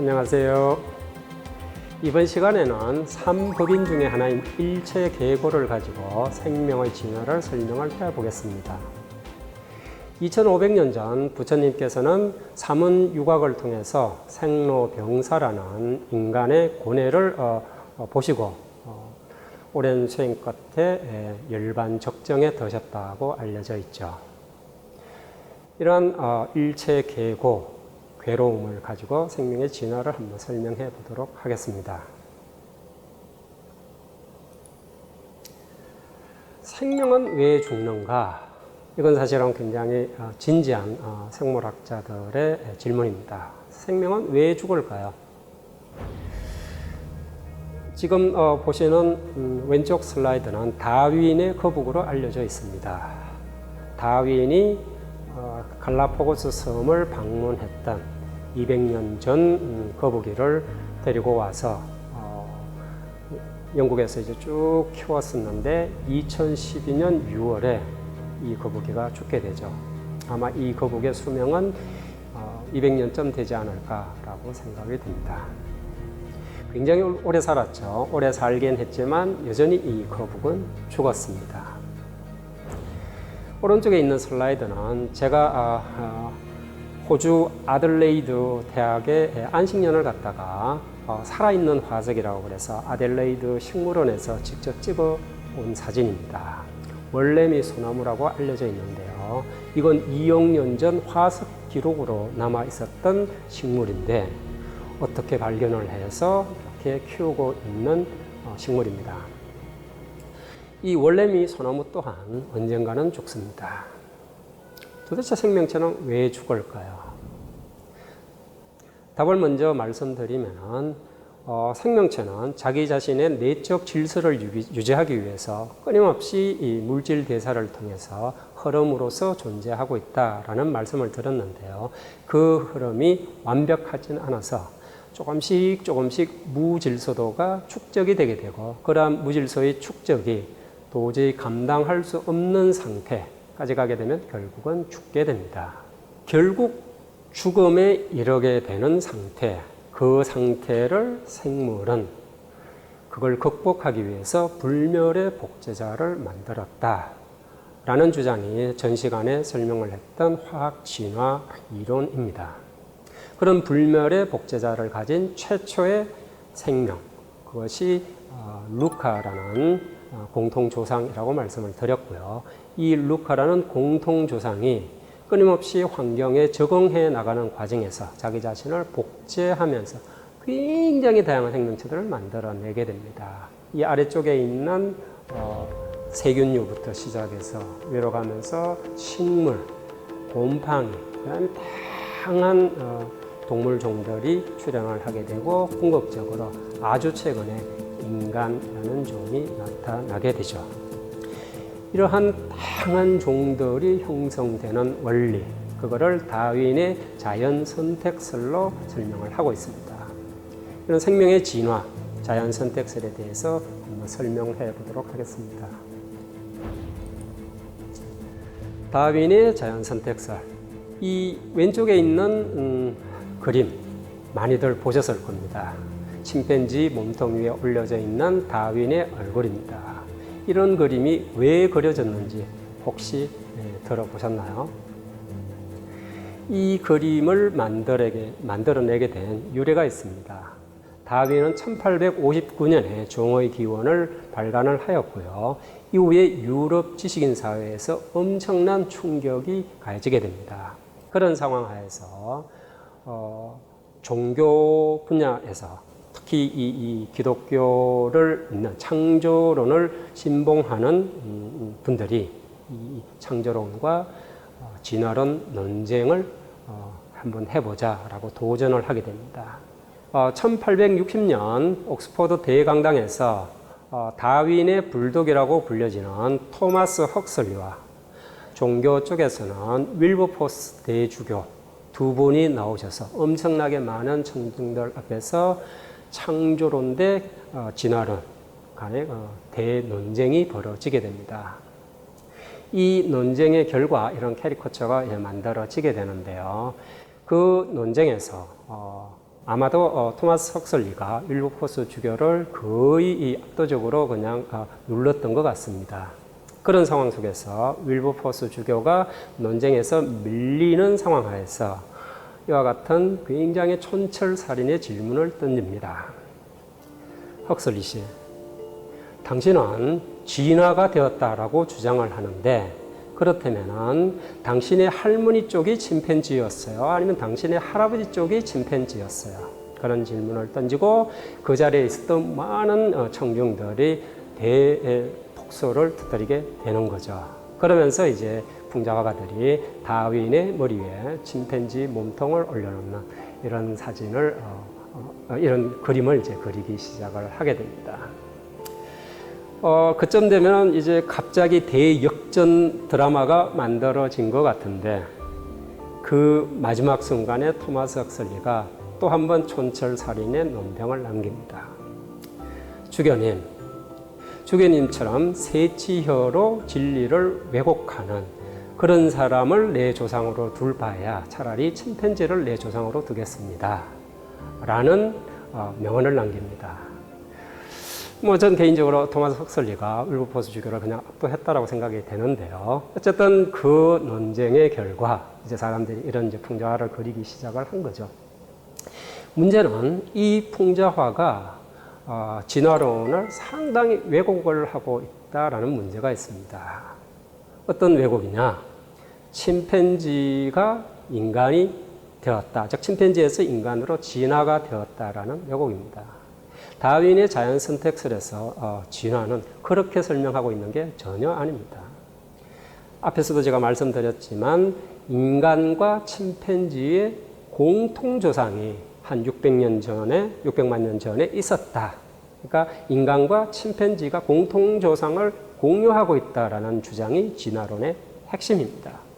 안녕하세요. 이번 시간에는 3법인 중에 하나인 일체계고를 가지고 생명의 진화를 설명을 해보겠습니다. 2500년 전 부처님께서는 사문유곽을 통해서 생로병사라는 인간의 고뇌를 보시고 오랜 수행 끝에 열반적정에 드셨다고 알려져 있죠. 이러한 일체계고, 괴로움을 가지고 생명의 진화를 한번 설명해 보도록 하겠습니다. 생명은 왜 죽는가? 이건 사실은 굉장히 진지한 생물학자들의 질문입니다. 생명은 왜 죽을까요? 지금 보시는 왼쪽 슬라이드는 다윈의 거북으로 알려져 있습니다. 다윈이 갈라파고스 섬을 방문했던 200년 전 거북이를 데리고 와서 영국에서 이제 쭉 키웠었는데 2012년 6월에 이 거북이가 죽게 되죠. 아마 이 거북의 수명은 200년쯤 되지 않을까라고 생각이 듭니다. 굉장히 오래 살았죠. 오래 살긴 했지만 여전히 이 거북은 죽었습니다. 오른쪽에 있는 슬라이드는 제가 호주 아들레이드 대학의 안식년을 갔다가 살아있는 화석이라고 그래서 아들레이드 식물원에서 직접 찍어 온 사진입니다. 월레미 소나무라고 알려져 있는데요. 이건 2억 년 전 화석 기록으로 남아 있었던 식물인데 어떻게 발견을 해서 이렇게 키우고 있는 식물입니다. 이 월레미 소나무 또한 언젠가는 죽습니다. 도대체 생명체는 왜 죽을까요? 답을 먼저 말씀드리면 생명체는 자기 자신의 내적 질서를 유지하기 위해서 끊임없이 이 물질 대사를 통해서 흐름으로서 존재하고 있다라는 말씀을 드렸는데요. 그 흐름이 완벽하지는 않아서 조금씩 무질서도가 축적이 되게 되고 그러한 무질서의 축적이 도저히 감당할 수 없는 상태까지 가게 되면 결국은 죽게 됩니다. 결국 죽음에 이르게 되는 상태, 그 상태를 생물은 그걸 극복하기 위해서 불멸의 복제자를 만들었다라는 주장이 전 시간에 설명을 했던 화학 진화 이론입니다. 그런 불멸의 복제자를 가진 최초의 생명, 그것이 루카라는 공통조상이라고 말씀을 드렸고요. 이 루카라는 공통조상이 끊임없이 환경에 적응해 나가는 과정에서 자기 자신을 복제하면서 굉장히 다양한 생명체들을 만들어내게 됩니다. 이 아래쪽에 있는 세균류부터 시작해서 위로 가면서 식물, 곰팡이, 이런 다양한 동물 종들이 출현을 하게 되고 궁극적으로 아주 최근에 인간이라는 종이 나타나게 되죠. 이러한 다양한 종들이 형성되는 원리, 그거를 다윈의 자연 선택설로 설명을 하고 있습니다. 이런 생명의 진화, 자연 선택설에 대해서 한번 설명해 보도록 하겠습니다. 다윈의 자연 선택설. 이 왼쪽에 있는 그림 많이들 보셨을 겁니다. 침팬지 몸통 위에 올려져 있는 다윈의 얼굴입니다. 이런 그림이 왜 그려졌는지 혹시 들어보셨나요? 이 그림을 만들어내게 된 유래가 있습니다. 다윈은 1859년에 종의 기원을 발간을 하였고요. 이후에 유럽 지식인 사회에서 엄청난 충격이 가해지게 됩니다. 그런 상황 하에서 종교 분야에서 특히 이 기독교를 믿는 창조론을 신봉하는 분들이 이 창조론과 진화론 논쟁을 한번 해보자라고 도전을 하게 됩니다. 1860년 옥스퍼드 대강당에서 다윈의 불독이라고 불려지는 토마스 헉슬리와 종교 쪽에서는 윌버포스 대주교 두 분이 나오셔서 엄청나게 많은 청중들 앞에서 창조론 대 진화론 간의 대논쟁이 벌어지게 됩니다. 이 논쟁의 결과 이런 캐리커처가 만들어지게 되는데요. 그 논쟁에서 아마도 토마스 헉슬리가 윌버포스 주교를 거의 압도적으로 그냥 눌렀던 것 같습니다. 그런 상황 속에서 윌버포스 주교가 논쟁에서 밀리는 상황 하에서 이와 같은 굉장히 촌철살인의 질문을 던집니다. 헉슬리 씨, 당신은 진화가 되었다라고 주장을 하는데 그렇다면 당신의 할머니 쪽이 침팬지였어요? 아니면 당신의 할아버지 쪽이 침팬지였어요? 그런 질문을 던지고 그 자리에 있었던 많은 청중들이 대폭소를 터뜨리게 되는 거죠. 그러면서 이제 풍자화가들이 다윈의 머리 위에 침팬지 몸통을 올려놓는 이런 사진을 이런 그림을 이제 그리기 시작을 하게 됩니다. 그쯤 되면 이제 갑자기 대역전 드라마가 만들어진 것 같은데 그 마지막 순간에 토마스 헉슬리가 또 한 번 촌철살인의 논평을 남깁니다. 주교님처럼 세치혀로 진리를 왜곡하는 그런 사람을 내 조상으로 둘 바에야 차라리 침팬지를 내 조상으로 두겠습니다. 라는 명언을 남깁니다. 전 개인적으로 토마스 헉슬리가 윌버포스 주교를 그냥 압도했다라고 생각이 되는데요. 어쨌든 그 논쟁의 결과 이제 사람들이 이런 이제 풍자화를 그리기 시작을 한 거죠. 문제는 이 풍자화가 진화론을 상당히 왜곡을 하고 있다라는 문제가 있습니다. 어떤 왜곡이냐? 침팬지가 인간이 되었다. 즉 침팬지에서 인간으로 진화가 되었다라는 왜곡입니다. 다윈의 자연 선택설에서 진화는 그렇게 설명하고 있는 게 전혀 아닙니다. 앞에서도 제가 말씀드렸지만 인간과 침팬지의 공통조상이 한 600만 년 전에 있었다. 그러니까 인간과 침팬지가 공통조상을 공유하고 있다라는 주장이 진화론의 핵심입니다.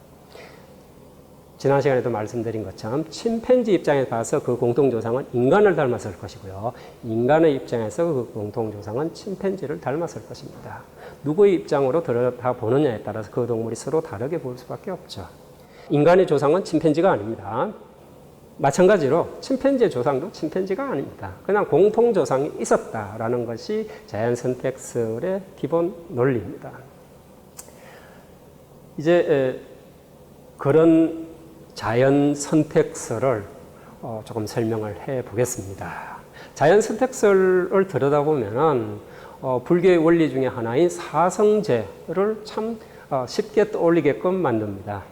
지난 시간에도 말씀드린 것처럼 침팬지 입장에서 봐서 그 공통조상은 인간을 닮았을 것이고요. 인간의 입장에서 그 공통조상은 침팬지를 닮았을 것입니다. 누구의 입장으로 들여다보느냐에 따라서 그 동물이 서로 다르게 보일 수밖에 없죠. 인간의 조상은 침팬지가 아닙니다. 마찬가지로 침팬지의 조상도 침팬지가 아닙니다. 그냥 공통조상이 있었다라는 것이 자연선택설의 기본 논리입니다. 이제 그런 자연 선택설을 조금 설명을 해 보겠습니다. 자연 선택설을 들여다보면 불교의 원리 중에 하나인 사성제를 참 쉽게 떠올리게끔 만듭니다.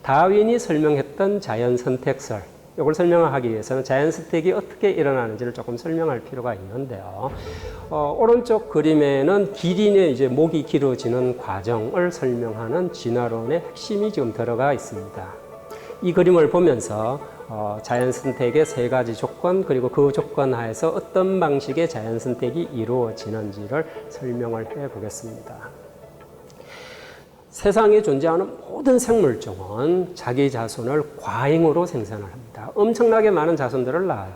다윈이 설명했던 자연 선택설, 이걸 설명하기 위해서는 자연 선택이 어떻게 일어나는지를 조금 설명할 필요가 있는데요. 오른쪽 그림에는 기린의 이제 목이 길어지는 과정을 설명하는 진화론의 핵심이 지금 들어가 있습니다. 이 그림을 보면서 자연 선택의 세 가지 조건 그리고 그 조건 하에서 어떤 방식의 자연 선택이 이루어지는지를 설명을 해 보겠습니다. 세상에 존재하는 모든 생물종은 자기 자손을 과잉으로 생산을 합니다. 엄청나게 많은 자손들을 낳아요.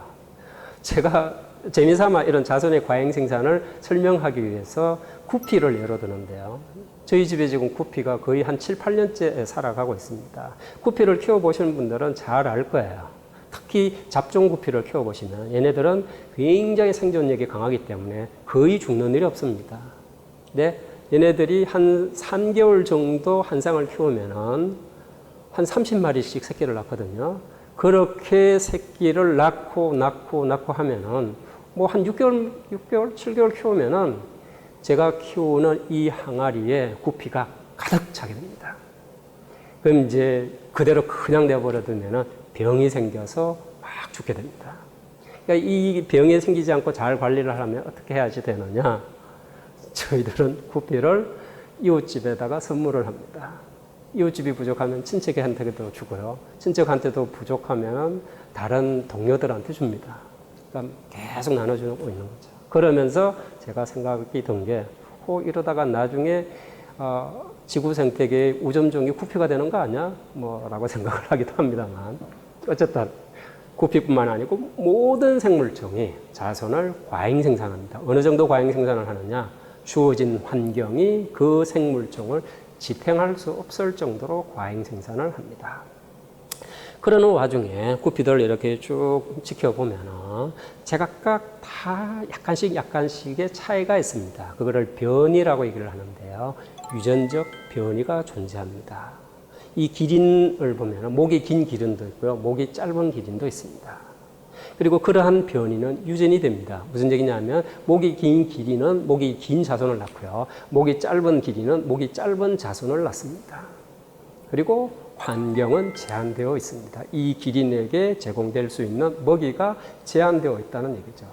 제가 재미삼아 이런 자손의 과잉 생산을 설명하기 위해서 구피를 예로 드는데요. 저희 집에 지금 구피가 거의 한 7, 8년째 살아가고 있습니다. 구피를 키워보시는 분들은 잘 알 거예요. 특히 잡종 구피를 키워보시면 얘네들은 굉장히 생존력이 강하기 때문에 거의 죽는 일이 없습니다. 근데 얘네들이 한 3개월 정도 한 쌍을 키우면은 한 30마리씩 새끼를 낳거든요. 그렇게 새끼를 낳고 하면은 뭐 한 6개월, 7개월 키우면은 제가 키우는 이 항아리에 구피가 가득 차게 됩니다. 그럼 이제 그대로 그냥 내버려두면은 병이 생겨서 막 죽게 됩니다. 그러니까 이 병이 생기지 않고 잘 관리를 하려면 어떻게 해야지 되느냐? 저희들은 구피를 이웃집에다가 선물을 합니다. 이웃집이 부족하면 친척한테도 주고요. 친척한테도 부족하면 다른 동료들한테 줍니다. 그러니까 계속 나눠주고 있는 거죠. 그러면서 제가 생각이 든 게, 이러다가 나중에 지구 생태계의 우점종이 구피가 되는 거 아니야? 라고 생각을 하기도 합니다만. 어쨌든 구피뿐만 아니고 모든 생물종이 자손을 과잉 생산합니다. 어느 정도 과잉 생산을 하느냐? 주어진 환경이 그 생물종을 지탱할 수 없을 정도로 과잉 생산을 합니다. 그러는 와중에 구피들 이렇게 쭉 지켜보면은 제각각 다 약간씩의 차이가 있습니다. 그거를 변이라고 얘기를 하는데요. 유전적 변이가 존재합니다. 이 기린을 보면은 목이 긴 기린도 있고요. 목이 짧은 기린도 있습니다. 그리고 그러한 변이는 유전이 됩니다. 무슨 얘기냐면 목이 긴 기린은 목이 긴 자손을 낳고요. 목이 짧은 기린은 목이 짧은 자손을 낳습니다. 그리고 환경은 제한되어 있습니다. 이 기린에게 제공될 수 있는 먹이가 제한되어 있다는 얘기죠.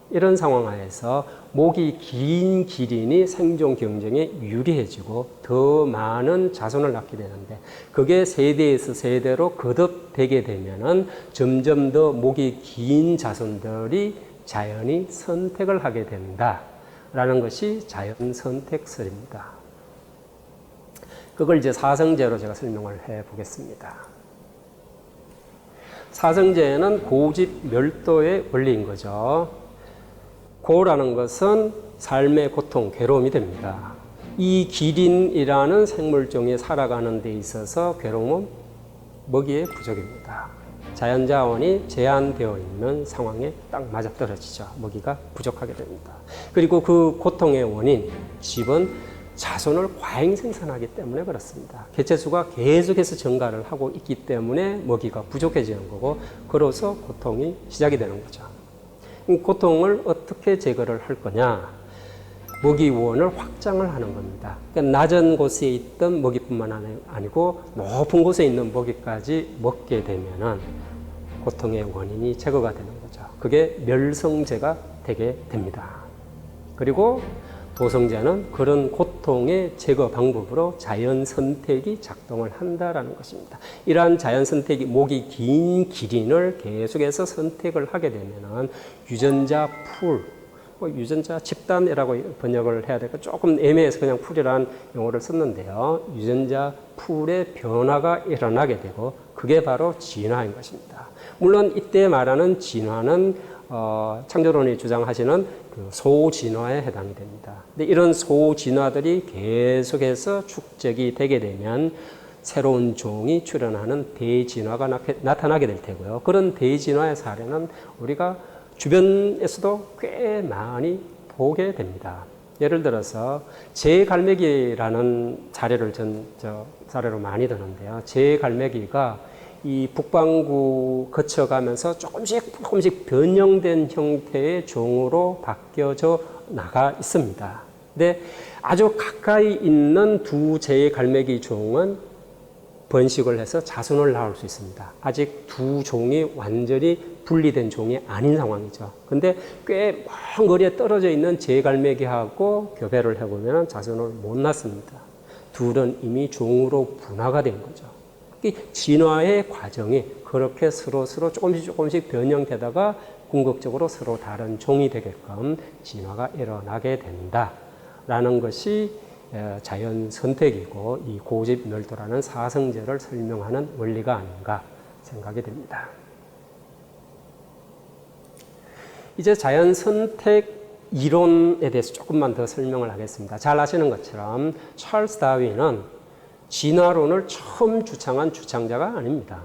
이런 상황 하에서 목이 긴 기린이 생존 경쟁에 유리해지고 더 많은 자손을 낳게 되는데 그게 세대에서 세대로 거듭되게 되면은 점점 더 목이 긴 자손들이 자연히 선택을 하게 된다라는 것이 자연 선택설입니다. 그걸 이제 사성제로 제가 설명을 해 보겠습니다. 사성제는 고집멸도의 원리인 거죠. 고라는 것은 삶의 고통, 괴로움이 됩니다. 이 기린이라는 생물종이 살아가는 데 있어서 괴로움은 먹이의 부족입니다. 자연자원이 제한되어 있는 상황에 딱 맞아떨어지죠. 먹이가 부족하게 됩니다. 그리고 그 고통의 원인, 집은 자손을 과잉 생산하기 때문에 그렇습니다. 개체수가 계속해서 증가를 하고 있기 때문에 먹이가 부족해지는 거고, 그로서 고통이 시작이 되는 거죠. 고통을 어떻게 제거를 할 거냐? 먹이원을 확장을 하는 겁니다. 그러니까 낮은 곳에 있던 먹이뿐만 아니고 높은 곳에 있는 먹이까지 먹게 되면은 고통의 원인이 제거가 되는 거죠. 그게 멸성제가 되게 됩니다. 그리고 도성제는 그런 고통의 제거 방법으로 자연 선택이 작동을 한다라는 것입니다. 이러한 자연 선택이 목이 긴 기린을 계속해서 선택을 하게 되면은 유전자 풀, 유전자 집단이라고 번역을 해야 될까 조금 애매해서 그냥 풀이라는 용어를 썼는데요. 유전자 풀의 변화가 일어나게 되고 그게 바로 진화인 것입니다. 물론 이때 말하는 진화는 창조론이 주장하시는 그 소진화에 해당이 됩니다. 근데 이런 소진화들이 계속해서 축적이 되게 되면 새로운 종이 출현하는 대진화가 나타나게 될 테고요. 그런 대진화의 사례는 우리가 주변에서도 꽤 많이 보게 됩니다. 예를 들어서 제갈매기라는 사례를 사례로 많이 드는데요. 제갈매기가 이 북반구 거쳐가면서 조금씩 변형된 형태의 종으로 바뀌어져 나가 있습니다. 근데 아주 가까이 있는 두 제갈매기 종은 번식을 해서 자손을 낳을 수 있습니다. 아직 두 종이 완전히 분리된 종이 아닌 상황이죠. 근데 꽤 먼 거리에 떨어져 있는 제갈매기하고 교배를 해보면 자손을 못 낳습니다. 둘은 이미 종으로 분화가 된 거죠. 이 진화의 과정이 그렇게 서로 조금씩 변형되다가 궁극적으로 서로 다른 종이 되게끔 진화가 일어나게 된다라는 것이 자연 선택이고 이 고집멸도라는 사성제를 설명하는 원리가 아닌가 생각이 됩니다. 이제 자연 선택 이론에 대해서 조금만 더 설명을 하겠습니다. 잘 아시는 것처럼 찰스 다윈은 진화론을 처음 주창한 주창자가 아닙니다.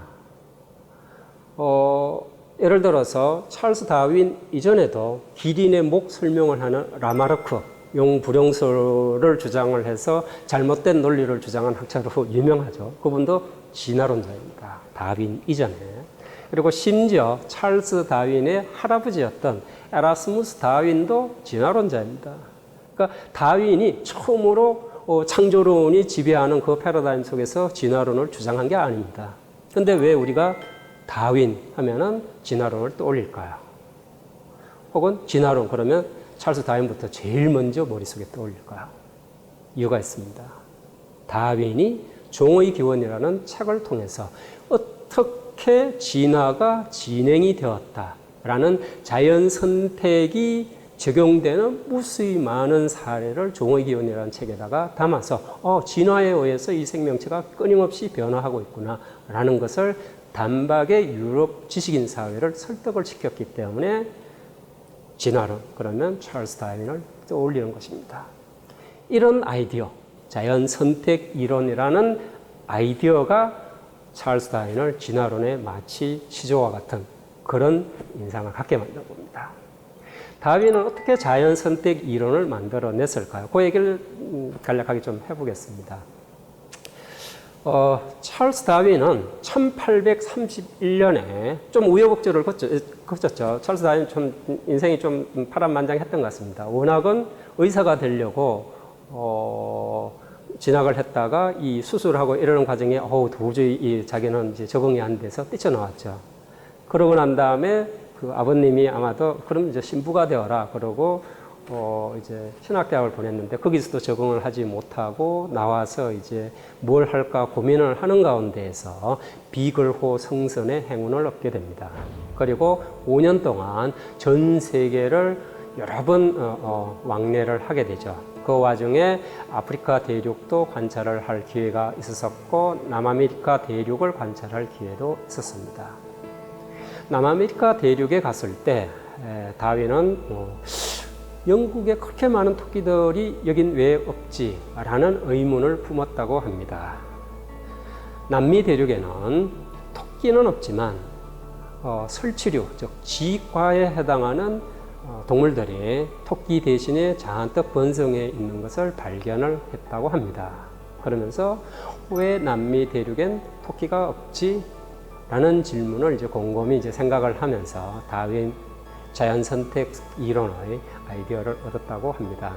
예를 들어서 찰스 다윈 이전에도 기린의 목 설명을 하는 라마르크, 용불용설을 주장을 해서 잘못된 논리를 주장한 학자로 유명하죠. 그분도 진화론자입니다. 다윈 이전에. 그리고 심지어 찰스 다윈의 할아버지였던 에라스무스 다윈도 진화론자입니다. 그러니까 다윈이 처음으로 창조론이 지배하는 그 패러다임 속에서 진화론을 주장한 게 아닙니다. 그런데 왜 우리가 다윈 하면은 진화론을 떠올릴까요? 혹은 진화론 그러면 찰스 다윈부터 제일 먼저 머릿속에 떠올릴까요? 이유가 있습니다. 다윈이 종의 기원이라는 책을 통해서 어떻게 진화가 진행이 되었다라는 자연 선택이 적용되는 무수히 많은 사례를 종의 기원이라는 책에다가 담아서 진화에 의해서 이 생명체가 끊임없이 변화하고 있구나라는 것을 단박에 유럽 지식인 사회를 설득을 시켰기 때문에 진화론, 그러면 찰스 다윈을 떠올리는 것입니다. 이런 아이디어, 자연 선택 이론이라는 아이디어가 찰스 다윈을 진화론의 마치 시조와 같은 그런 인상을 갖게 만든 겁니다. 다윈은 어떻게 자연선택 이론을 만들어냈을까요? 그 얘기를 간략하게 좀 해보겠습니다. 찰스 다윈은 1831년에 좀 우여곡절을 거쳤죠. 찰스 다윈 좀 인생이 좀 파란만장했던 것 같습니다. 워낙은 의사가 되려고 진학을 했다가 이 수술하고 이러는 과정에 도저히 자기는 이제 적응이 안 돼서 뛰쳐나왔죠. 그러고 난 다음에 그 아버님이 아마도 그럼 이제 신부가 되어라 그러고 이제 신학대학을 보냈는데 거기서도 적응을 하지 못하고 나와서 이제 뭘 할까 고민을 하는 가운데에서 비글호 성선의 행운을 얻게 됩니다. 그리고 5년 동안 전 세계를 여러 번 왕래를 하게 되죠. 그 와중에 아프리카 대륙도 관찰을 할 기회가 있었고 남아메리카 대륙을 관찰할 기회도 있었습니다. 남아메리카 대륙에 갔을 때 다윈은 영국에 그렇게 많은 토끼들이 여긴 왜 없지라는 의문을 품었다고 합니다. 남미 대륙에는 토끼는 없지만 설치류, 즉 지과에 해당하는 동물들이 토끼 대신에 잔뜩 번성해 있는 것을 발견을 했다고 합니다. 그러면서 왜 남미 대륙엔 토끼가 없지? 라는 질문을 이제 곰곰이 이제 생각을 하면서 다윈 자연선택 이론의 아이디어를 얻었다고 합니다.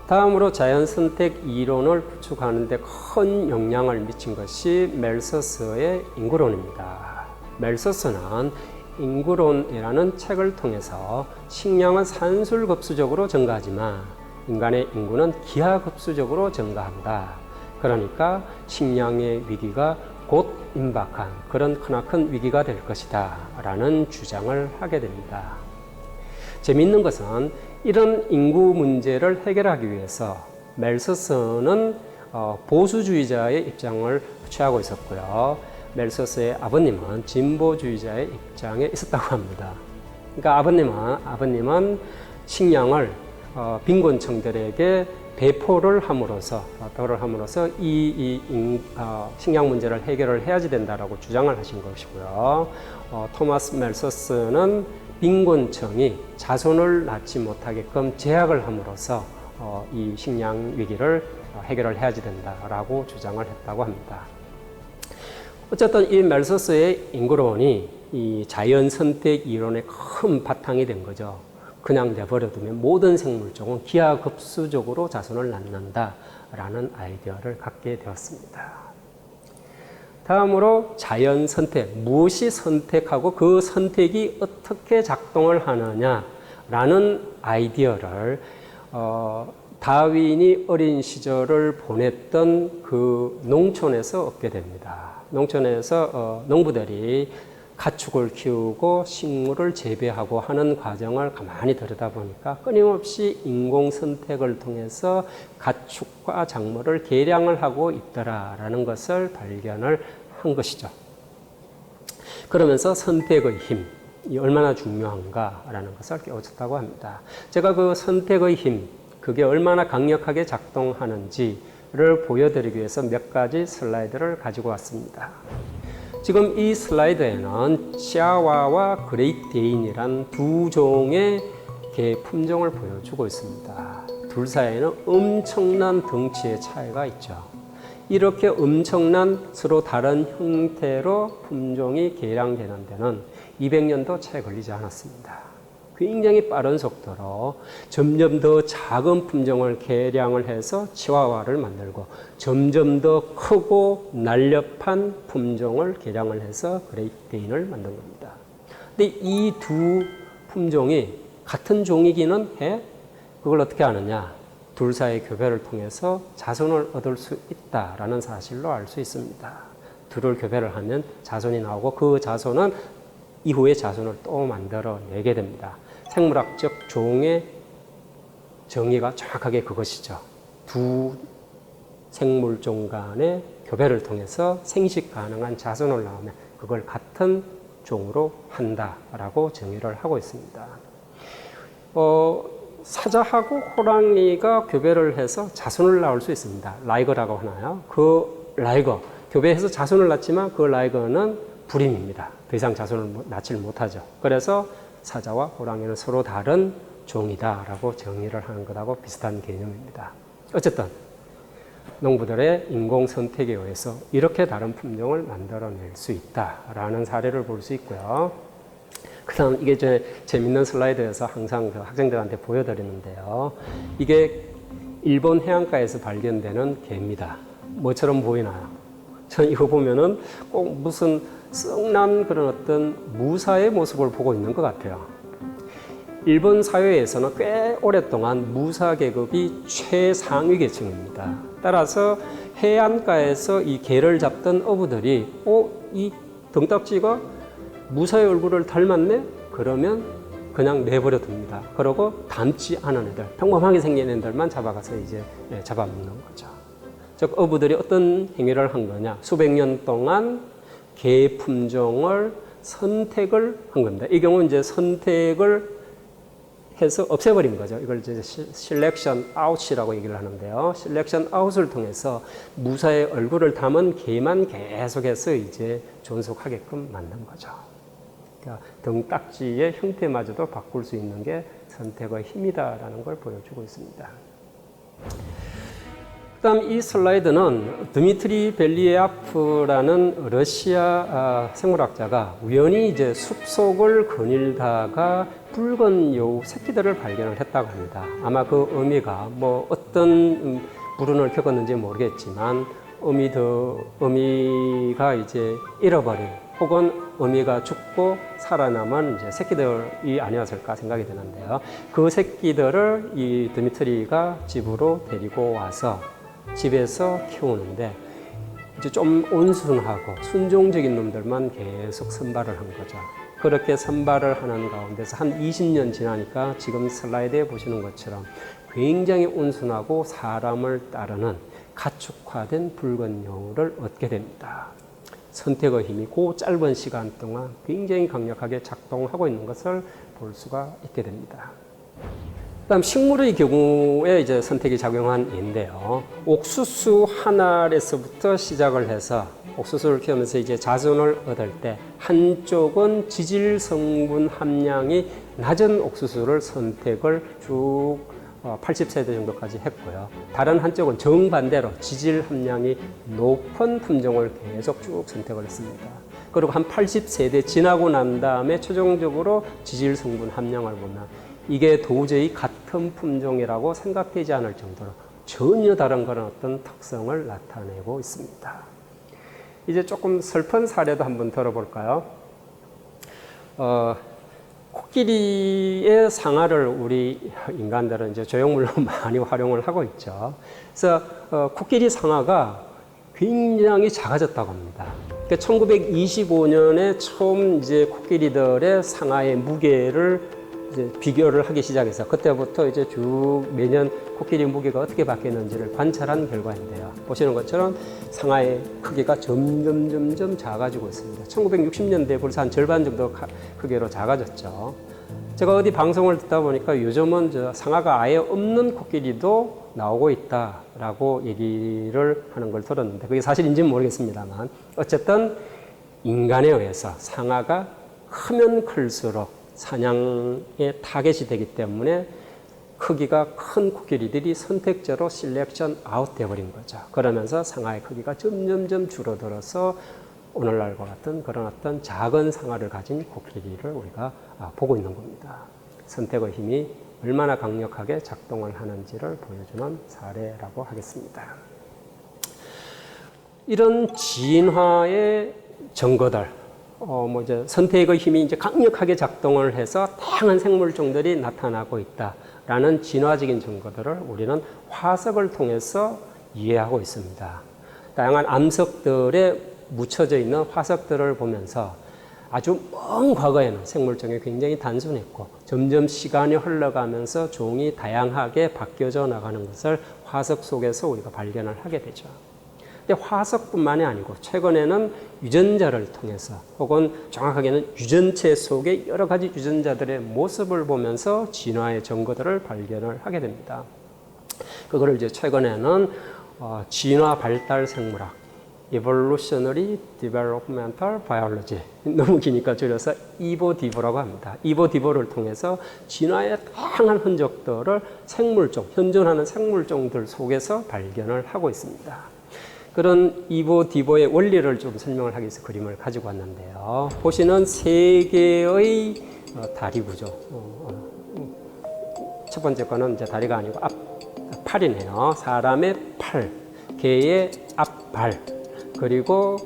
다음으로 자연선택 이론을 구축하는 데 큰 영향을 미친 것이 멜서스의 인구론입니다. 멜서스는 인구론이라는 책을 통해서 식량은 산술급수적으로 증가하지만 인간의 인구는 기하급수적으로 증가한다. 그러니까 식량의 위기가 곧 임박한 그런 크나큰 위기가 될 것이다 라는 주장을 하게 됩니다. 재미있는 것은 이런 인구 문제를 해결하기 위해서 멜서스는 보수주의자의 입장을 취하고 있었고요. 멜서스의 아버님은 진보주의자의 입장에 있었다고 합니다. 그러니까 아버님은 식량을 빈곤층들에게 배포를 함으로써 식량 문제를 해결을 해야지 된다라고 주장을 하신 것이고요. 토마스 멜서스는 빈곤층이 자손을 낳지 못하게끔 제약을 함으로써 이 식량 위기를 해결을 해야지 된다라고 주장을 했다고 합니다. 어쨌든 이 멜서스의 인구론이 이 자연선택 이론의 큰 바탕이 된 거죠. 그냥 내버려두면 모든 생물종은 기하급수적으로 자손을 낳는다라는 아이디어를 갖게 되었습니다. 다음으로 자연선택, 무엇이 선택하고 그 선택이 어떻게 작동을 하느냐라는 아이디어를 다윈이 어린 시절을 보냈던 그 농촌에서 얻게 됩니다. 농촌에서 농부들이 가축을 키우고 식물을 재배하고 하는 과정을 가만히 들여다보니까 끊임없이 인공선택을 통해서 가축과 작물을 개량을 하고 있더라라는 것을 발견을 한 것이죠. 그러면서 선택의 힘이 얼마나 중요한가라는 것을 깨우쳤다고 합니다. 제가 그 선택의 힘, 그게 얼마나 강력하게 작동하는지를 보여드리기 위해서 몇 가지 슬라이드를 가지고 왔습니다. 지금 이 슬라이드에는 치아와와 그레이트 데인이란 두 종의 개 품종을 보여주고 있습니다. 둘 사이에는 엄청난 덩치의 차이가 있죠. 이렇게 엄청난 서로 다른 형태로 품종이 개량되는 데는 200년도 채 걸리지 않았습니다. 굉장히 빠른 속도로 점점 더 작은 품종을 개량을 해서 치와와를 만들고 점점 더 크고 날렵한 품종을 개량을 해서 그레이트 데인을 만든 겁니다. 근데 이 두 품종이 같은 종이기는 해. 그걸 어떻게 아느냐? 둘 사이의 교배를 통해서 자손을 얻을 수 있다라는 사실로 알 수 있습니다. 둘을 교배를 하면 자손이 나오고 그 자손은 이후에 자손을 또 만들어내게 됩니다. 생물학적 종의 정의가 정확하게 그것이죠. 두 생물종 간의 교배를 통해서 생식 가능한 자손을 낳으면 그걸 같은 종으로 한다라고 정의를 하고 있습니다. 사자하고 호랑이가 교배를 해서 자손을 낳을 수 있습니다. 라이거라고 하나요? 그 라이거, 교배해서 자손을 낳지만 그 라이거는 불임입니다. 더 이상 자손을 낳지 못하죠. 그래서 사자와 호랑이는 서로 다른 종이다라고 정의를 하는 것하고 비슷한 개념입니다. 어쨌든 농부들의 인공 선택에 의해서 이렇게 다른 품종을 만들어낼 수 있다라는 사례를 볼 수 있고요. 그 다음 이게 재밌는 슬라이드여서 항상 그 학생들한테 보여드리는데요. 이게 일본 해안가에서 발견되는 개입니다. 뭐처럼 보이나요? 저는 이거 보면은 꼭 무슨 썩난 그런 어떤 무사의 모습을 보고 있는 것 같아요. 일본 사회에서는 꽤 오랫동안 무사 계급이 최상위 계층입니다. 따라서 해안가에서 이 개를 잡던 어부들이 이 등딱지가 무사의 얼굴을 닮았네? 그러면 그냥 내버려 둡니다. 그러고 닮지 않은 애들, 평범하게 생긴 애들만 잡아가서 이제 잡아먹는 거죠. 즉 어부들이 어떤 행위를 한 거냐? 수백 년 동안 개 품종을 선택을 한 겁니다. 이 경우는 이제 선택을 해서 없애버린 거죠. 이걸 이제 셀렉션 아웃이라고 얘기를 하는데요. 셀렉션 아웃을 통해서 무사의 얼굴을 담은 개만 계속해서 이제 존속하게끔 만든 거죠. 그러니까 등딱지의 형태마저도 바꿀 수 있는 게 선택의 힘이다라는 걸 보여주고 있습니다. 그다음 이 슬라이드는 드미트리 벨리에아프라는 러시아 생물학자가 우연히 이제 숲속을 거닐다가 붉은 여우 새끼들을 발견을 했다고 합니다. 아마 그 어미가 뭐 어떤 불운을 겪었는지 모르겠지만 어미가 이제 잃어버린 혹은 어미가 죽고 살아남은 이제 새끼들이 아니었을까 생각이 드는데요. 그 새끼들을 이 드미트리가 집으로 데리고 와서 집에서 키우는데 이제 좀 온순하고 순종적인 놈들만 계속 선발을 한 거죠. 그렇게 선발을 하는 가운데서 한 20년 지나니까 지금 슬라이드에 보시는 것처럼 굉장히 온순하고 사람을 따르는 가축화된 붉은 여우를 얻게 됩니다. 선택의 힘이 그 짧은 시간 동안 굉장히 강력하게 작동하고 있는 것을 볼 수가 있게 됩니다. 그다음 식물의 경우에 이제 선택이 작용한 예인데요. 옥수수 한 알에서부터 시작을 해서 옥수수를 키우면서 이제 자손을 얻을 때 한쪽은 지질 성분 함량이 낮은 옥수수를 선택을 쭉 80세대 정도까지 했고요. 다른 한쪽은 정반대로 지질 함량이 높은 품종을 계속 쭉 선택을 했습니다. 그리고 한 80세대 지나고 난 다음에 최종적으로 지질 성분 함량을 보면 이게 도저히 같은 품종이라고 생각되지 않을 정도로 전혀 다른 그런 어떤 특성을 나타내고 있습니다. 이제 조금 슬픈 사례도 한번 들어볼까요? 코끼리의 상아를 우리 인간들은 이제 조형물로 많이 활용을 하고 있죠. 그래서 코끼리 상아가 굉장히 작아졌다고 합니다. 그러니까 1925년에 처음 이제 코끼리들의 상아의 무게를 이제 비교를 하기 시작해서 그때부터 이제 쭉 매년 코끼리 무게가 어떻게 바뀌었는지를 관찰한 결과인데요. 보시는 것처럼 상아의 크기가 점점 작아지고 있습니다. 1960년대에 벌써 한 절반 정도 크기로 작아졌죠. 제가 어디 방송을 듣다 보니까 요즘은 상아가 아예 없는 코끼리도 나오고 있다라고 얘기를 하는 걸 들었는데 그게 사실인지는 모르겠습니다만 어쨌든 인간에 의해서 상아가 크면 클수록 사냥의 타겟이 되기 때문에 크기가 큰 코끼리들이 선택적으로 실렉션 아웃 되어버린 거죠. 그러면서 상아의 크기가 점점 줄어들어서 오늘날과 같은 그런 어떤 작은 상아를 가진 코끼리를 우리가 보고 있는 겁니다. 선택의 힘이 얼마나 강력하게 작동을 하는지를 보여주는 사례라고 하겠습니다. 이런 진화의 증거들, 이제 선택의 힘이 이제 강력하게 작동을 해서 다양한 생물종들이 나타나고 있다라는 진화적인 증거들을 우리는 화석을 통해서 이해하고 있습니다. 다양한 암석들에 묻혀져 있는 화석들을 보면서 아주 먼 과거에는 생물종이 굉장히 단순했고 점점 시간이 흘러가면서 종이 다양하게 바뀌어져 나가는 것을 화석 속에서 우리가 발견을 하게 되죠. 근데 화석뿐만이 아니고 최근에는 유전자를 통해서 혹은 정확하게는 유전체 속의 여러 가지 유전자들의 모습을 보면서 진화의 증거들을 발견을 하게 됩니다. 그거를 이제 최근에는 진화 발달 생물학, Evolutionary Developmental Biology, 너무 기니까 줄여서 이보디보라고 합니다. 이보디보를 통해서 진화의 다양한 흔적들을 생물종, 현존하는 생물종들 속에서 발견을 하고 있습니다. 그런 이보디보의 원리를 좀 설명을 하기 위해서 그림을 가지고 왔는데요. 보시는 세 개의 다리 구조. 첫 번째 거는 이제 다리가 아니고 팔이네요. 사람의 팔, 개의 앞발, 그리고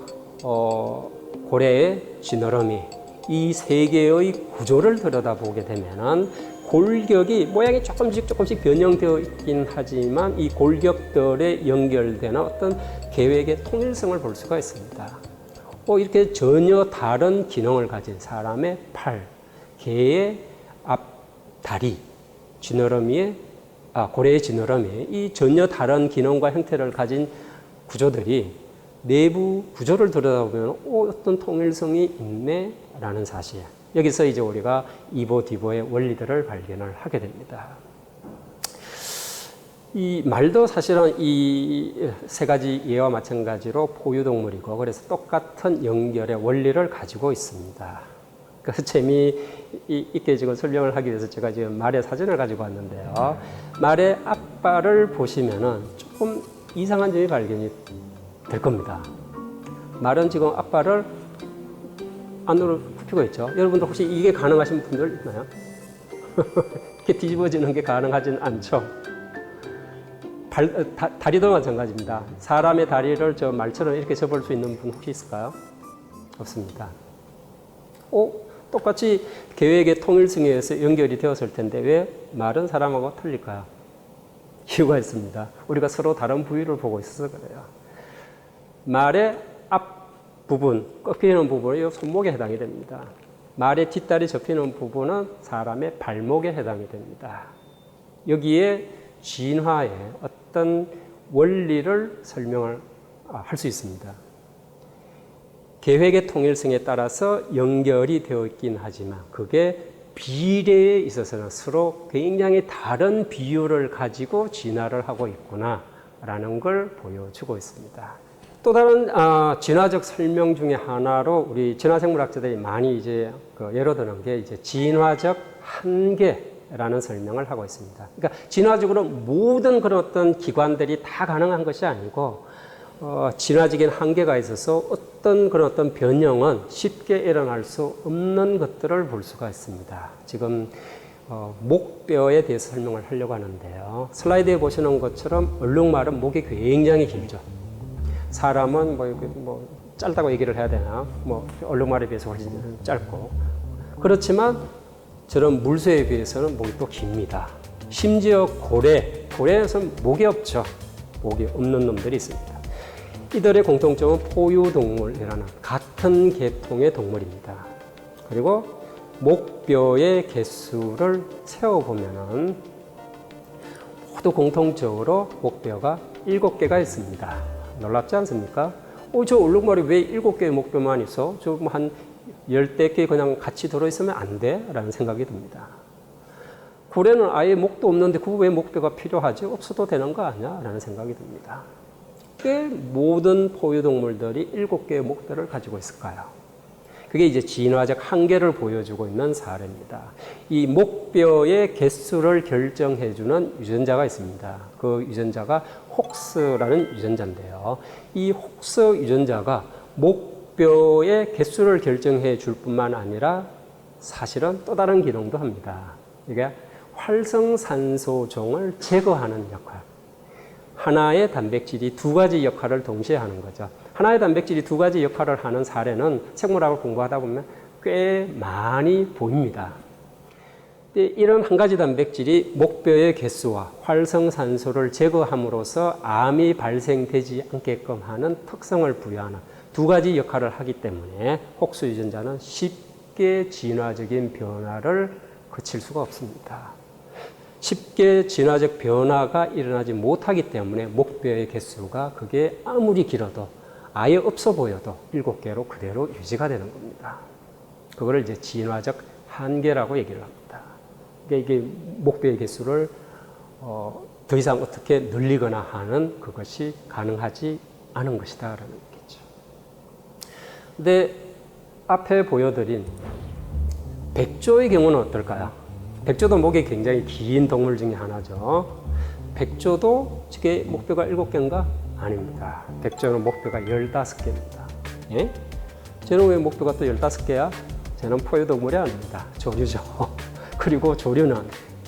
고래의 지느러미. 이 세 개의 구조를 들여다보게 되면은 골격이 모양이 조금씩 변형되어 있긴 하지만 이 골격들에 연결되는 어떤 계획의 통일성을 볼 수가 있습니다. 이렇게 전혀 다른 기능을 가진 사람의 팔, 개의 앞다리, 고래의 지느러미, 이 전혀 다른 기능과 형태를 가진 구조들이 내부 구조를 들여다보면 어떤 통일성이 있네라는 사실. 여기서 이제 우리가 이보디보의 원리들을 발견을 하게 됩니다. 이 말도 사실은 이 세 가지 예와 마찬가지로 포유동물이고 그래서 똑같은 연결의 원리를 가지고 있습니다. 그 재미있게 지금 설명을 하기 위해서 제가 지금 말의 사진을 가지고 왔는데요. 말의 앞발을 보시면은 조금 이상한 점이 발견이 될 겁니다. 말은 지금 앞발을 안으로 굽히고 있죠. 여러분들 혹시 이게 가능하신 분들 있나요? 이렇게 뒤집어지는 게 가능하진 않죠. 다리도 마찬가지입니다. 사람의 다리를 저 말처럼 이렇게 접을 수 있는 분 혹시 있을까요? 없습니다. 똑같이 계획의 통일성에 의해서 연결이 되었을 텐데 왜 말은 사람하고 틀릴까요? 이유가 있습니다. 우리가 서로 다른 부위를 보고 있어서 그래요. 말의 앞부분, 꺾이는 부분이 손목에 해당이 됩니다. 말의 뒷다리 접히는 부분은 사람의 발목에 해당이 됩니다. 여기에 진화의 어떤 원리를 설명을 할 수 있습니다. 계획의 통일성에 따라서 연결이 되어 있긴 하지만 그게 비례에 있어서는 서로 굉장히 다른 비율을 가지고 진화를 하고 있구나라는 걸 보여주고 있습니다. 또 다른 진화적 설명 중에 하나로 우리 진화생물학자들이 많이 이제 예로 드는 게 이제 진화적 한계라는 설명을 하고 있습니다. 그러니까 진화적으로 모든 그런 어떤 기관들이 다 가능한 것이 아니고 진화적인 한계가 있어서 어떤 변형은 쉽게 일어날 수 없는 것들을 볼 수가 있습니다. 지금 목뼈에 대해서 설명을 하려고 하는데요. 슬라이드에 보시는 것처럼 얼룩말은 목이 굉장히 길죠. 사람은 짧다고 얘기를 해야 되나? 얼룩말에 비해서 훨씬 짧고. 그렇지만 저런 물새에 비해서는 목이 또 깁니다. 심지어 고래에서는 목이 없죠. 목이 없는 놈들이 있습니다. 이들의 공통점은 포유동물이라는 같은 계통의 동물입니다. 그리고 목뼈의 개수를 세어보면은 모두 공통적으로 목뼈가 7개가 있습니다. 놀랍지 않습니까? 저 얼룩말이 왜 7개의 목뼈만 있어? 저 한 10개 그냥 같이 들어있으면 안 돼? 라는 생각이 듭니다. 고래는 아예 목도 없는데 그 왜 목뼈가 필요하지? 없어도 되는 거 아니야? 라는 생각이 듭니다. 왜 모든 포유동물들이 7개의 목뼈를 가지고 있을까요? 그게 이제 진화적 한계를 보여주고 있는 사례입니다. 이 목뼈의 개수를 결정해주는 유전자가 있습니다. 그 유전자가 혹스라는 유전자인데요. 이 혹스 유전자가 목뼈의 개수를 결정해 줄 뿐만 아니라 사실은 또 다른 기능도 합니다. 이게 활성산소종을 제거하는 역할. 하나의 단백질이 두 가지 역할을 동시에 하는 거죠. 하나의 단백질이 두 가지 역할을 하는 사례는 생물학을 공부하다 보면 꽤 많이 보입니다. 이런 한 가지 단백질이 목뼈의 개수와 활성산소를 제거함으로써 암이 발생되지 않게끔 하는 특성을 부여하는 두 가지 역할을 하기 때문에 혹스 유전자는 쉽게 진화적인 변화를 거칠 수가 없습니다. 쉽게 진화적 변화가 일어나지 못하기 때문에 목뼈의 개수가 그게 아무리 길어도 아예 없어 보여도 7개로 그대로 유지가 되는 겁니다. 그거를 이제 진화적 한계라고 얘기를 합니다. 그러니까 이게 목뼈의 개수를 더 이상 어떻게 늘리거나 하는 그것이 가능하지 않은 것이다라는 얘기죠. 근데 앞에 보여드린 백조의 경우는 어떨까요? 백조도 목이 굉장히 긴 동물 중에 하나죠. 백조도 저게 목뼈가 7개인가? 아닙니다. 백조는 목뼈가 15개입니다. 예? 쟤는 왜 목뼈가 또 15개야? 쟤는 포유동물이 아닙니다. 조류죠. 그리고 조류는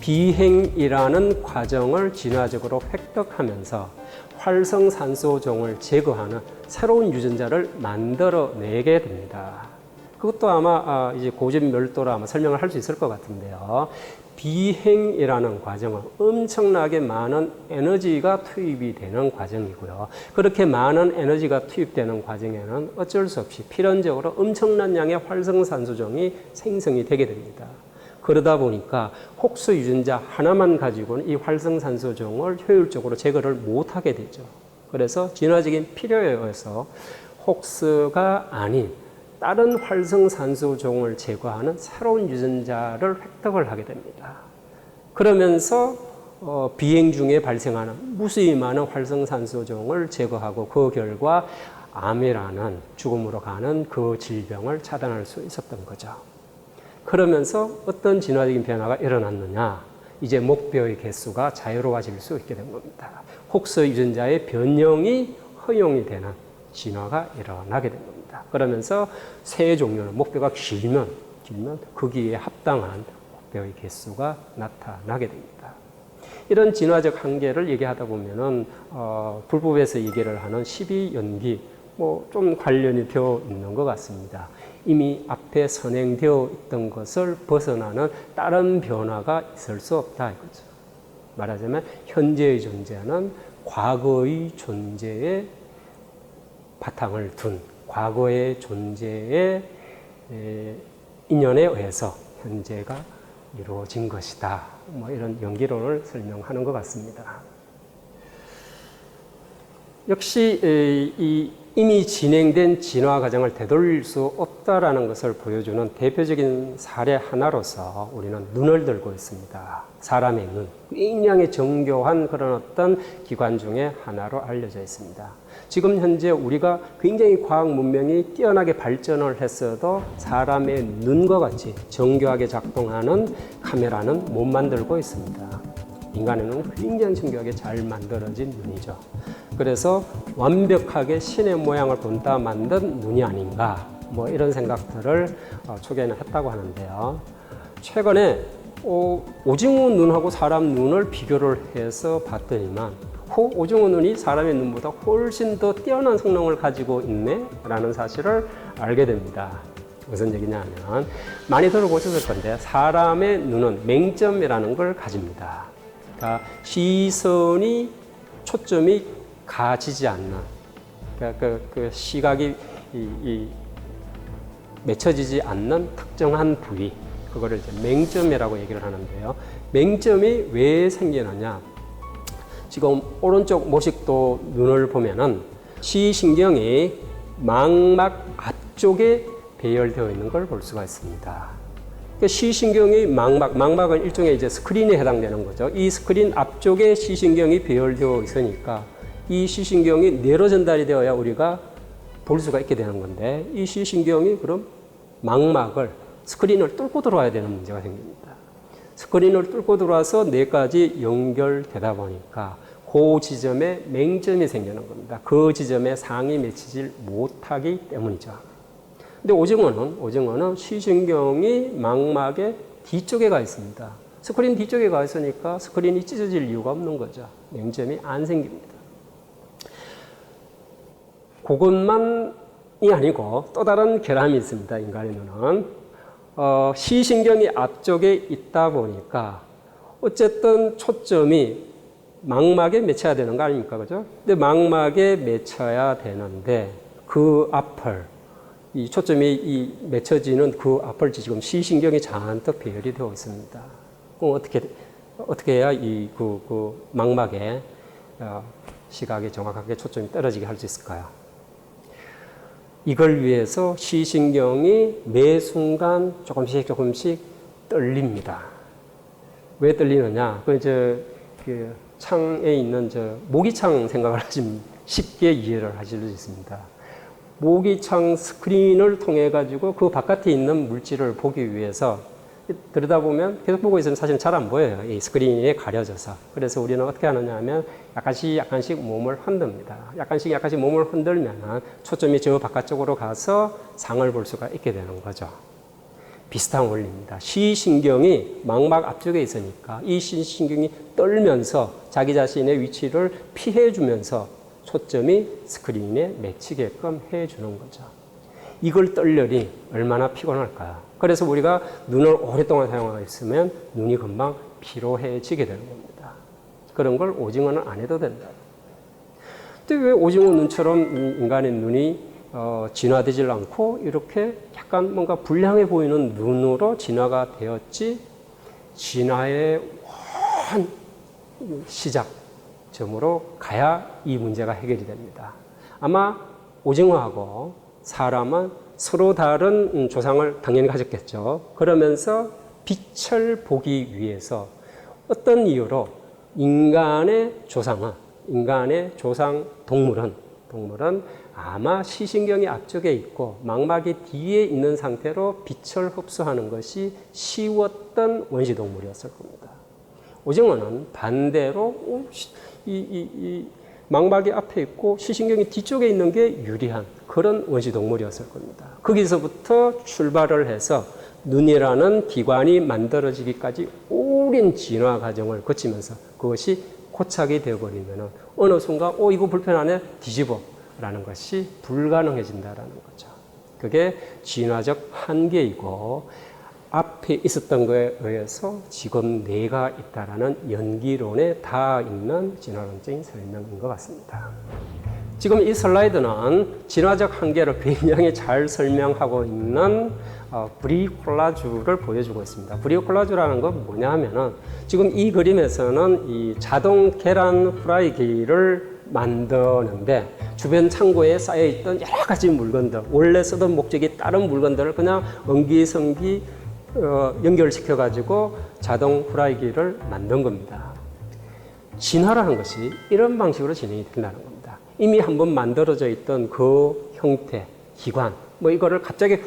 비행이라는 과정을 진화적으로 획득하면서 활성산소종을 제거하는 새로운 유전자를 만들어내게 됩니다. 그것도 아마 이제 고집멸도로 아마 설명을 할 수 있을 것 같은데요. 비행이라는 과정은 엄청나게 많은 에너지가 투입이 되는 과정이고요. 그렇게 많은 에너지가 투입되는 과정에는 어쩔 수 없이 필연적으로 엄청난 양의 활성산소종이 생성이 되게 됩니다. 그러다 보니까 혹수 유전자 하나만 가지고는 이 활성산소종을 효율적으로 제거를 못하게 되죠. 그래서 진화적인 필요에 의해서 혹스가 아닌 다른 활성산소종을 제거하는 새로운 유전자를 획득을 하게 됩니다. 그러면서 비행 중에 발생하는 무수히 많은 활성산소종을 제거하고 그 결과 암이라는 죽음으로 가는 그 질병을 차단할 수 있었던 거죠. 그러면서 어떤 진화적인 변화가 일어났느냐? 이제 목뼈의 개수가 자유로워질 수 있게 된 겁니다. 혹스 유전자의 변형이 허용이 되는 진화가 일어나게 된 겁니다. 그러면서 새 종류는 목뼈가 길면 거기에 합당한 목뼈의 개수가 나타나게 됩니다. 이런 진화적 한계를 얘기하다 보면은 불법에서 얘기를 하는 12연기 좀 관련이 되어 있는 것 같습니다. 이미 앞에 선행되어 있던 것을 벗어나는 다른 변화가 있을 수 없다 이거죠. 말하자면 현재의 존재는 과거의 존재에 바탕을 둔 과거의 존재의 인연에 의해서 현재가 이루어진 것이다. 이런 연기론을 설명하는 것 같습니다. 역시 이미 진행된 진화 과정을 되돌릴 수 없다라는 것을 보여주는 대표적인 사례 하나로서 우리는 눈을 들고 있습니다. 사람의 눈, 굉장히 정교한 그런 어떤 기관 중에 하나로 알려져 있습니다. 지금 현재 우리가 굉장히 과학 문명이 뛰어나게 발전을 했어도 사람의 눈과 같이 정교하게 작동하는 카메라는 못 만들고 있습니다. 인간의 눈은 굉장히 정교하게 잘 만들어진 눈이죠. 그래서 완벽하게 신의 모양을 본따 만든 눈이 아닌가 이런 생각들을 초기에는 했다고 하는데요. 최근에 오징어 눈하고 사람 눈을 비교를 해서 봤더니만 오징어 눈이 사람의 눈보다 훨씬 더 뛰어난 성능을 가지고 있네 라는 사실을 알게 됩니다. 무슨 얘기냐 하면 많이 들어보셨을 건데 사람의 눈은 맹점이라는 걸 가집니다. 그러니까 시선이 초점이 가지지 않는 그 시각이 맺혀지지 않는 특정한 부위 그거를 이제 맹점이라고 얘기를 하는데요. 맹점이 왜 생기느냐? 지금 오른쪽 모식도 눈을 보면은 시신경이 망막 앞쪽에 배열되어 있는 걸 볼 수가 있습니다. 시신경이 망막은 일종의 이제 스크린에 해당되는 거죠. 이 스크린 앞쪽에 시신경이 배열되어 있으니까 이 시신경이 뇌로 전달이 되어야 우리가 볼 수가 있게 되는 건데 이 시신경이 그럼 망막을 스크린을 뚫고 들어와야 되는 문제가 생깁니다. 스크린을 뚫고 들어와서 뇌까지 연결되다 보니까 그 지점에 맹점이 생기는 겁니다. 그 지점에 상이 맺히질 못하기 때문이죠. 근데 오징어는 시신경이 망막의 뒤쪽에 가 있습니다. 스크린 뒤쪽에 가 있으니까 스크린이 찢어질 이유가 없는 거죠. 맹점이 안 생깁니다. 그것만이 아니고 또 다른 결함이 있습니다. 인간의 눈은 시신경이 앞쪽에 있다 보니까 어쨌든 초점이 망막에 맺혀야 되는 거 아닙니까? 그죠? 근데 망막에 맺혀야 되는데 그 앞을 이 초점이 맺혀지는 그 앞을 지금 시신경이 잔뜩 배열이 되어 있습니다. 그럼 어떻게 어떻게 해야 그 망막에 시각에 정확하게 초점이 떨어지게 할 수 있을까요? 이걸 위해서 시신경이 매 순간 조금씩 떨립니다. 왜 떨리느냐? 그 창에 있는 모기창 생각을 하시면 쉽게 이해를 하실 수 있습니다. 모기창 스크린을 통해 가지고 그 바깥에 있는 물질을 보기 위해서 들여다보면 계속 보고 있으면 사실 잘 안 보여요. 이 스크린에 가려져서. 그래서 우리는 어떻게 하느냐 하면 약간씩 몸을 흔듭니다. 약간씩 몸을 흔들면 초점이 저 바깥쪽으로 가서 상을 볼 수가 있게 되는 거죠. 비슷한 원리입니다. 시신경이 망막 앞쪽에 있으니까 이 시신경이 떨면서 자기 자신의 위치를 피해주면서 초점이 스크린에 맺히게끔 해주는 거죠. 이걸 떨려니 얼마나 피곤할까요? 그래서 우리가 눈을 오랫동안 사용하고 있으면 눈이 금방 피로해지게 되는 겁니다. 그런 걸 오징어는 안 해도 된다. 근데 왜 오징어 눈처럼 인간의 눈이 진화되질 않고 이렇게 약간 뭔가 불량해 보이는 눈으로 진화가 되었지? 진화의 원 시작점으로 가야 이 문제가 해결이 됩니다. 아마 오징어하고 사람은 서로 다른 조상을 당연히 가졌겠죠. 그러면서 빛을 보기 위해서 어떤 이유로 인간의 조상 동물은 아마 시신경이 앞쪽에 있고 망막이 뒤에 있는 상태로 빛을 흡수하는 것이 쉬웠던 원시동물이었을 겁니다. 오징어는 반대로 망막이 앞에 있고 시신경이 뒤쪽에 있는 게 유리한 그런 원시동물이었을 겁니다. 거기서부터 출발을 해서 눈이라는 기관이 만들어지기까지 오랜 진화 과정을 거치면서 그것이 고착이 되어버리면 어느 순간 이거 불편하네 뒤집어 라는 것이 불가능해진다라는 거죠. 그게 진화적 한계이고 앞에 있었던 거에 의해서 지금 내가 있다라는 연기론에 닿아 있는 진화론적인 설명인 것 같습니다. 지금 이 슬라이드는 진화적 한계를 굉장히 잘 설명하고 있는 브리콜라주를 보여주고 있습니다. 브리콜라주라는 건 뭐냐 하면은 지금 이 그림에서는 이 자동 계란 프라이기를 만드는데 주변 창고에 쌓여있던 여러 가지 물건들, 원래 쓰던 목적이 다른 물건들을 그냥 엉기성기 연결시켜가지고 자동 후라이기를 만든 겁니다. 진화라는 것이 이런 방식으로 진행이 된다는 겁니다. 이미 한번 만들어져 있던 그 형태, 기관, 이거를 갑자기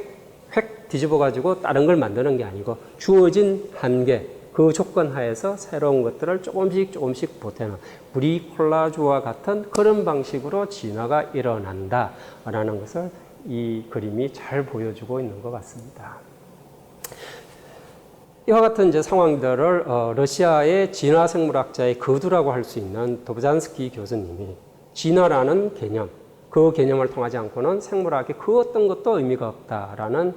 획 뒤집어가지고 다른 걸 만드는 게 아니고 주어진 한계, 그 조건 하에서 새로운 것들을 조금씩 보태는 브리콜라주와 같은 그런 방식으로 진화가 일어난다라는 것을 이 그림이 잘 보여주고 있는 것 같습니다. 이와 같은 이제 상황들을 러시아의 진화생물학자의 거두라고 할 수 있는 도브잔스키 교수님이 진화라는 개념, 그 개념을 통하지 않고는 생물학에 그 어떤 것도 의미가 없다라는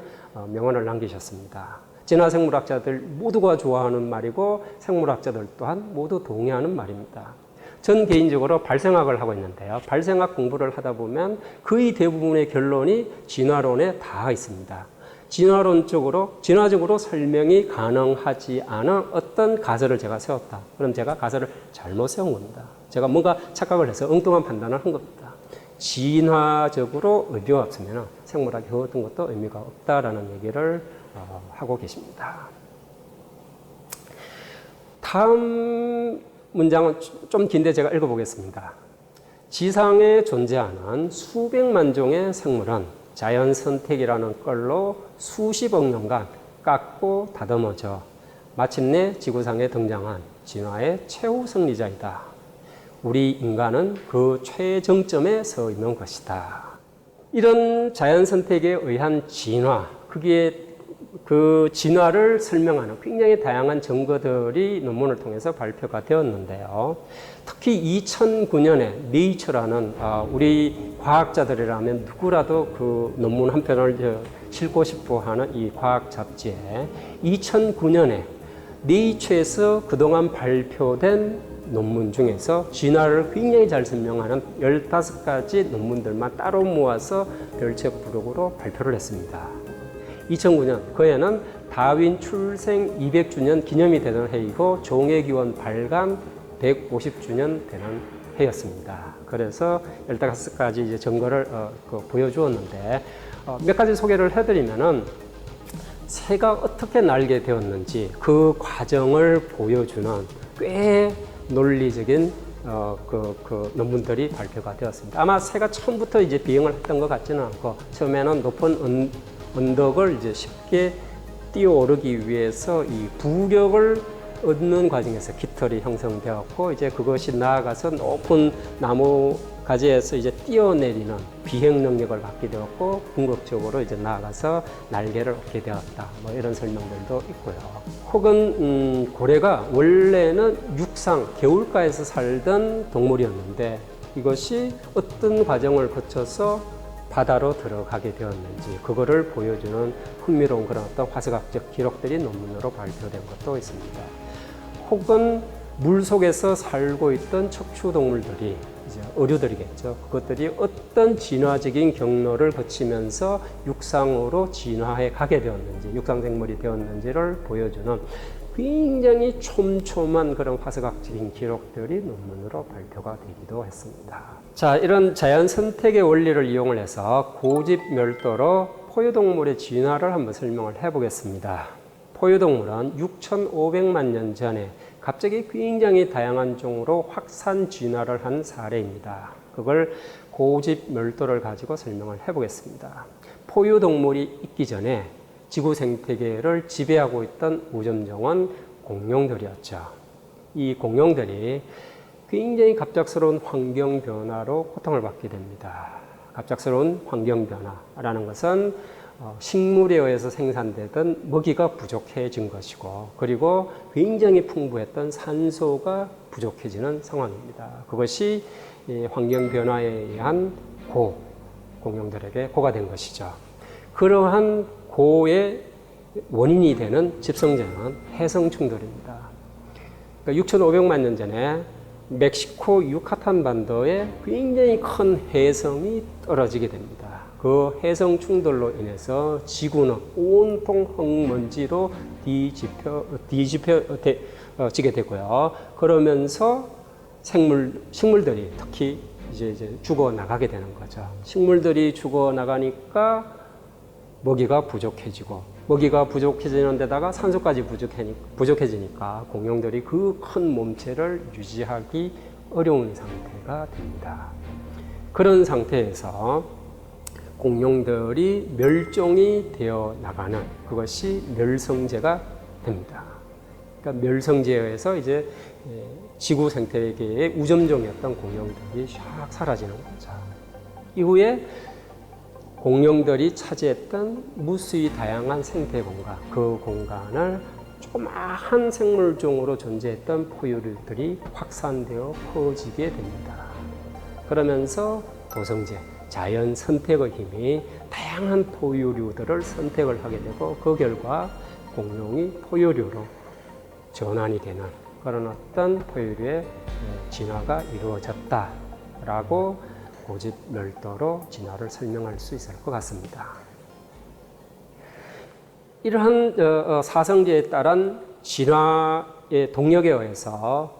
명언을 남기셨습니다. 진화생물학자들 모두가 좋아하는 말이고 생물학자들 또한 모두 동의하는 말입니다. 전 개인적으로 발생학을 하고 있는데요. 발생학 공부를 하다 보면 거의 대부분의 결론이 진화론에 닿아 있습니다. 진화적으로 설명이 가능하지 않은 어떤 가설을 제가 세웠다. 그럼 제가 가설을 잘못 세운 겁니다. 제가 뭔가 착각을 해서 엉뚱한 판단을 한 겁니다. 진화적으로 의미가 없으면 생물학이 그 어떤 것도 의미가 없다라는 얘기를 하고 계십니다. 다음 문장은 좀 긴데 제가 읽어보겠습니다. 지상에 존재하는 수백만 종의 생물은 자연 선택이라는 걸로 수십억 년간 깎고 다듬어져 마침내 지구상에 등장한 진화의 최후 승리자이다. 우리 인간은 그 최정점에 서 있는 것이다. 이런 자연 선택에 의한 진화, 그 진화를 설명하는 굉장히 다양한 증거들이 논문을 통해서 발표가 되었는데요. 특히 2009년에 네이처라는 우리 과학자들이라면 누구라도 그 논문 한 편을 읽고 싶어 하는 이 과학 잡지에 2009년에 네이처에서 그동안 발표된 논문 중에서 진화를 굉장히 잘 설명하는 15가지 논문들만 따로 모아서 별책 부록으로 발표를 했습니다. 2009년 그 해는 다윈 출생 200주년 기념이 되는 해이고 종회기원 발간 150주년 되는 해였습니다. 그래서 15가지 이제 증거를 보여주었는데 몇 가지 소개를 해드리면은 새가 어떻게 날게 되었는지 그 과정을 보여주는 꽤 논리적인 논문들이 발표가 되었습니다. 아마 새가 처음부터 이제 비행을 했던 것 같지는 않고 처음에는 높은 언덕을 이제 쉽게 뛰어오르기 위해서 이 부력을 얻는 과정에서 깃털이 형성되었고 이제 그것이 나아가서 높은 나무 가지에서 이제 뛰어내리는 비행 능력을 갖게 되었고 궁극적으로 이제 나아가서 날개를 얻게 되었다. 뭐 이런 설명들도 있고요. 혹은 고래가 원래는 육상 개울가에서 살던 동물이었는데 이것이 어떤 과정을 거쳐서 바다로 들어가게 되었는지 그거를 보여주는 흥미로운 그런 어떤 화석학적 기록들이 논문으로 발표된 것도 있습니다. 혹은 물 속에서 살고 있던 척추동물들이 이제 어류들이겠죠. 그것들이 어떤 진화적인 경로를 거치면서 육상으로 진화해 가게 되었는지, 육상생물이 되었는지를 보여주는 굉장히 촘촘한 그런 화석학적인 기록들이 논문으로 발표가 되기도 했습니다. 자, 이런 자연 선택의 원리를 이용을 해서 고집멸도로 포유동물의 진화를 한번 설명을 해보겠습니다. 포유동물은 6,500만 년 전에 갑자기 굉장히 다양한 종으로 확산 진화를 한 사례입니다. 그걸 고집멸도를 가지고 설명을 해보겠습니다. 포유동물이 있기 전에 지구 생태계를 지배하고 있던 우점종은 공룡들이었죠. 이 공룡들이 굉장히 갑작스러운 환경 변화로 고통을 받게 됩니다. 갑작스러운 환경 변화라는 것은 식물에 의해서 생산되던 먹이가 부족해진 것이고 그리고 굉장히 풍부했던 산소가 부족해지는 상황입니다. 그것이 환경 변화에 의한 공룡들에게 고가 된 것이죠. 그러한 고의 원인이 되는 집성자는 해성 충돌입니다. 그러니까 6,500만 년 전에 멕시코 유카탄 반도에 굉장히 큰 해성이 떨어지게 됩니다. 그 해성 충돌로 인해서 지구는 온통 흙먼지로 뒤집혀지게 되고요. 그러면서 식물들이 특히 이제 죽어 나가게 되는 거죠. 식물들이 죽어 나가니까 먹이가 부족해지고 먹이가 부족해지는 데다가 산소까지 부족해지니까 공룡들이 그 큰 몸체를 유지하기 어려운 상태가 됩니다. 그런 상태에서 공룡들이 멸종이 되어 나가는 그것이 멸성제가 됩니다. 그러니까 멸성제에 의해서 이제 지구 생태계의 우점종이었던 공룡들이 샥 사라지는 거죠. 이후에 공룡들이 차지했던 무수히 다양한 생태 공간, 그 공간을 조그마한 생물종으로 존재했던 포유류들이 확산되어 퍼지게 됩니다. 그러면서 도성제, 자연 선택의 힘이 다양한 포유류들을 선택을 하게 되고 그 결과 공룡이 포유류로 전환이 되는 그런 어떤 포유류의 진화가 이루어졌다라고 고집멸도로 진화를 설명할 수 있을 것 같습니다. 이러한 사성제에 따른 진화의 동력에 의해서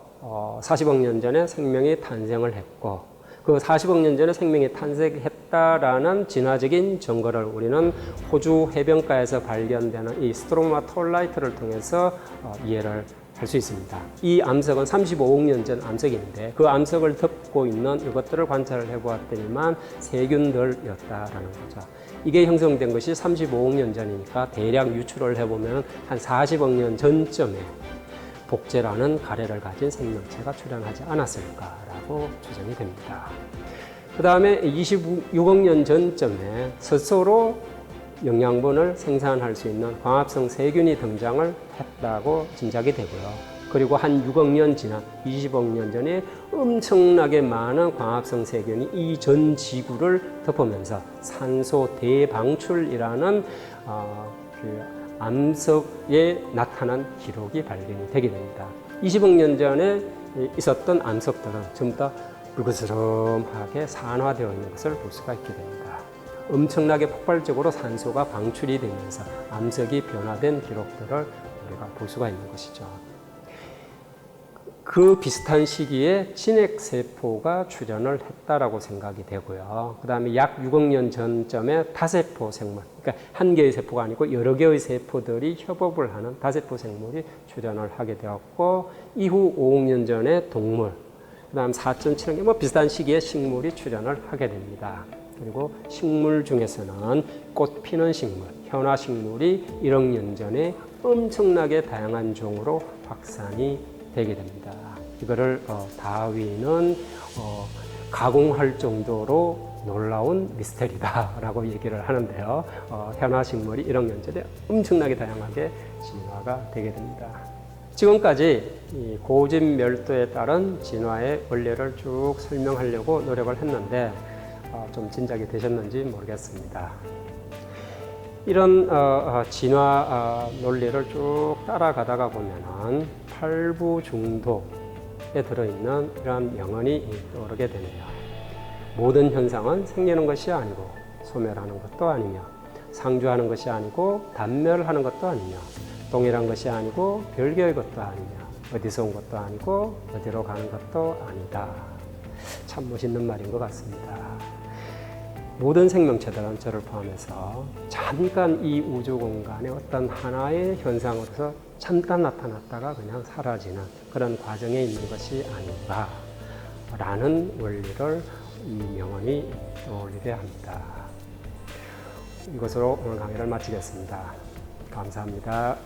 40억 년 전에 생명이 탄생을 했고 그 40억 년 전에 생명이 탄생했다라는 진화적인 증거를 우리는 호주 해변가에서 발견되는 이 스트로마톨라이트를 통해서 이해를 할 수 있습니다. 이 암석은 35억 년 전 암석인데 그 암석을 덮고 있는 이것들을 관찰을 해보았더니만 세균들이었다라는 거죠. 이게 형성된 것이 35억 년 전이니까 대략 유추를 해보면 한 40억 년 전쯤에 복제라는 가래를 가진 생명체가 출현하지 않았을까라고 추정이 됩니다. 그 다음에 26억 년 전쯤에 스스로 영양분을 생산할 수 있는 광합성 세균이 등장을 했다고 짐작이 되고요. 그리고 한 6억 년 지난 20억 년 전에 엄청나게 많은 광합성 세균이 이 전 지구를 덮으면서 산소 대방출이라는 암석에 나타난 기록이 발견이 되게 됩니다. 20억 년 전에 있었던 암석들은 전부 다 불그스름하게 산화되어 있는 것을 볼 수가 있게 됩니다. 엄청나게 폭발적으로 산소가 방출이 되면서 암석이 변화된 기록들을 우리가 볼 수가 있는 것이죠. 그 비슷한 시기에 진핵세포가 출현을 했다라고 생각이 되고요. 그 다음에 약 6억 년 전쯤에 다세포 생물, 그러니까 한 개의 세포가 아니고 여러 개의 세포들이 협업을 하는 다세포 생물이 출현을 하게 되었고, 이후 5억 년 전에 동물, 그 다음 4.7억 년, 비슷한 시기에 식물이 출현을 하게 됩니다. 그리고 식물 중에서는 꽃 피는 식물, 현화식물이 1억 년 전에 엄청나게 다양한 종으로 확산이 되게 됩니다. 이거를 다윈은 가공할 정도로 놀라운 미스터리다라고 얘기를 하는데요. 현화식물이 1억 년 전에 엄청나게 다양하게 진화가 되게 됩니다. 지금까지 이 고집 멸도에 따른 진화의 원리를 쭉 설명하려고 노력을 했는데 좀 진작이 되셨는지 모르겠습니다. 이런 진화 논리를 쭉 따라가다가 보면은 팔부중독에 들어있는 이러한 명언이 떠오르게 되네요. 모든 현상은 생기는 것이 아니고 소멸하는 것도 아니며 상주하는 것이 아니고 단멸하는 것도 아니며 동일한 것이 아니고 별개의 것도 아니며 어디서 온 것도 아니고 어디로 가는 것도 아니다. 참 멋있는 말인 것 같습니다. 모든 생명체들은 저를 포함해서 잠깐 이 우주 공간의 어떤 하나의 현상으로서 잠깐 나타났다가 그냥 사라지는 그런 과정에 있는 것이 아닌가라는 원리를 이 명언이 떠올리게 합니다. 이것으로 오늘 강의를 마치겠습니다. 감사합니다.